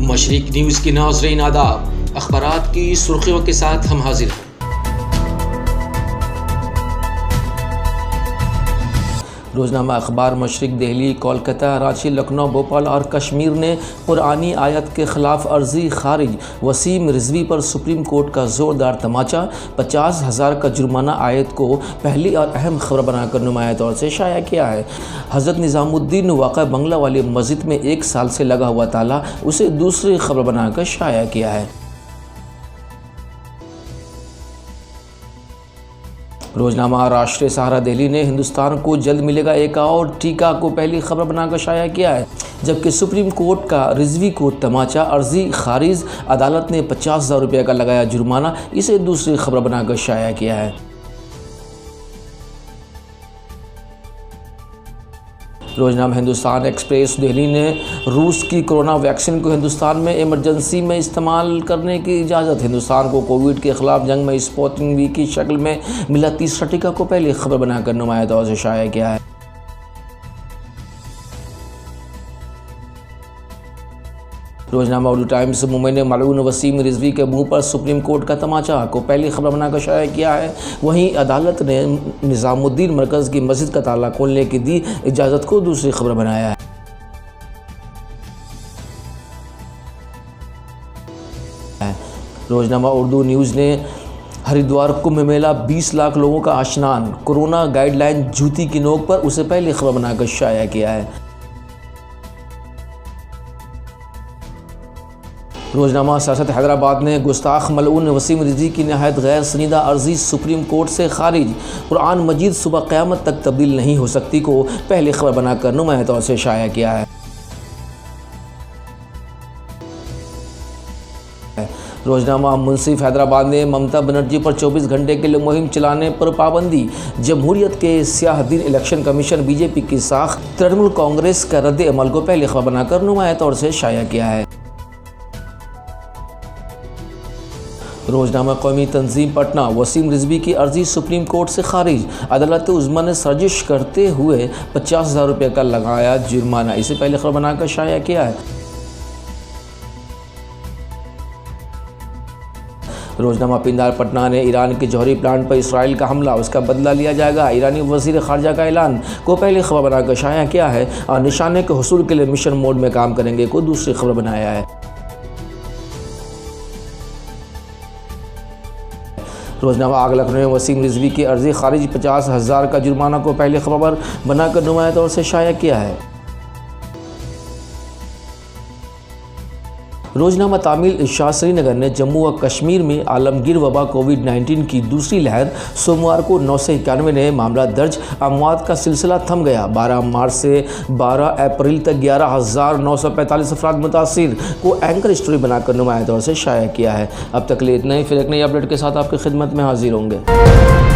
मशरिक news की नाज़रीन आदाब। अखबारात की सुर्खियों के साथ हम हाजिर हैं। रोज़नामा अखबार मशरिक दिल्ली, कोलकाता, कराची, लखनऊ, भोपाल और कश्मीर ने कुरानी आयत के ख़िलाफ़ अर्ज़ी खारिज, वसीम रिजवी पर सुप्रीम कोर्ट का ज़ोरदार तमाचा, 50,000 का जुर्माना आयत को पहली और अहम खबर बनाकर नुमाया तौर से शाया किया है। हज़रत निज़ामुद्दीन वाक़ा बंगला वाली मस्जिद में 1 साल से लगा हुआ ताला उसे दूसरी खबर बनाकर शाया किया है। रोज़नामा राष्ट्रीय सहारा दिल्ली ने हिंदुस्तान को जल्द मिलेगा एक और टीका को पहली खबर बनाकर शाया किया है, जबकि सुप्रीम कोर्ट का रिजवी को तमाचा, अर्जी खारिज, अदालत ने 50,000 रुपये का लगाया जुर्माना, इसे दूसरी खबर बनाकर शाया किया है। रोज़नामा हिंदुस्तान एक्सप्रेस दिल्ली ने रूस की कोरोना वैक्सीन को हिंदुस्तान में इमरजेंसी में इस्तेमाल करने की इजाज़त, हिंदुस्तान को कोविड के ख़िलाफ़ जंग में स्पुतनिक वी की शक्ल में मिला तीसरा टीका को पहली खबर बनाकर नुमाया तौर से शाया किया है। रोज़नामा उर्दू टाइम्स मुंबई ने मलऊन वसीम रिजवी के मुंह पर सुप्रीम कोर्ट का तमाचा को पहली खबर बनाकर शाया किया है। वहीं अदालत ने निज़ामुद्दीन मरकज़ की मस्जिद का ताला खोलने की दी इजाज़त को दूसरी खबर बनाया है। रोज़नामा उर्दू न्यूज़ ने हरिद्वार कुंभ मेला 20 लाख लोगों का स्नान, कोरोना गाइडलाइन जूती की नोक पर उसे पहली खबर बनाकर शाया किया है। रोज़नामा सियासत हैदराबाद ने गुस्ताख मलऊन वसीम रिजवी की नहायत गैर सनीदा अर्जी सुप्रीम कोर्ट से खारिज, कुरान मजीद सुबह क़यामत तक तब्दील नहीं हो सकती को पहली खबर बनाकर नुमाया तौर से शाया किया है। रोज़नामा मुंसिफ हैदराबाद ने ममता बनर्जी पर 24 घंटे के लिए मुहिम चलाने पर पाबंदी, जमहूरियत के स्याह दिन इलेक्शन कमीशन बीजेपी की साख, तृणमूल कांग्रेस का रद्द अमल को पहली खबर बनाकर नुमाया तौर से शाया किया है। रोज़नामा कौमी तंजीम पटना, वसीम रिजवी की अर्जी सुप्रीम कोर्ट से खारिज, अदालत उज़्मा ने साजिश करते हुए 50,000 रुपये का लगाया जुर्माना, इसे पहले खबर बनाकर शाया किया है। रोज़नामा पिंदार पटना ने ईरान के जौहरी प्लांट पर इसराइल का हमला, उसका बदला लिया जाएगा, ईरानी वज़ीर ख़ारजा का ऐलान को पहली खबर बनाकर शाया किया है और निशाने के हुसूल के लिए मिशन मोड में काम करेंगे को दूसरी खबर बनाया है। रोज़नामा आग लखनऊ में वसीम रिजवी की अर्जी खारिज, 50,000 का जुर्माना को पहली खबर बनाकर नुमाया तौर से शाया किया है। रोज़नामा तामील शाह श्रीनगर ने जम्मू व कश्मीर में आलमगीर वबा कोविड-19 की दूसरी लहर, सोमवार को 991 नए मामला दर्ज, अमवात का सिलसिला थम गया। 12 मार्च से 12 अप्रैल तक 11,945 अफराद मुतासिर को एंकर स्टोरी बनाकर नुमाया तौर से शाया किया है। अब तक ले इतना ही, फिर एक नई अपडेट के साथ आपकी खिदमत में हाजिर होंगे।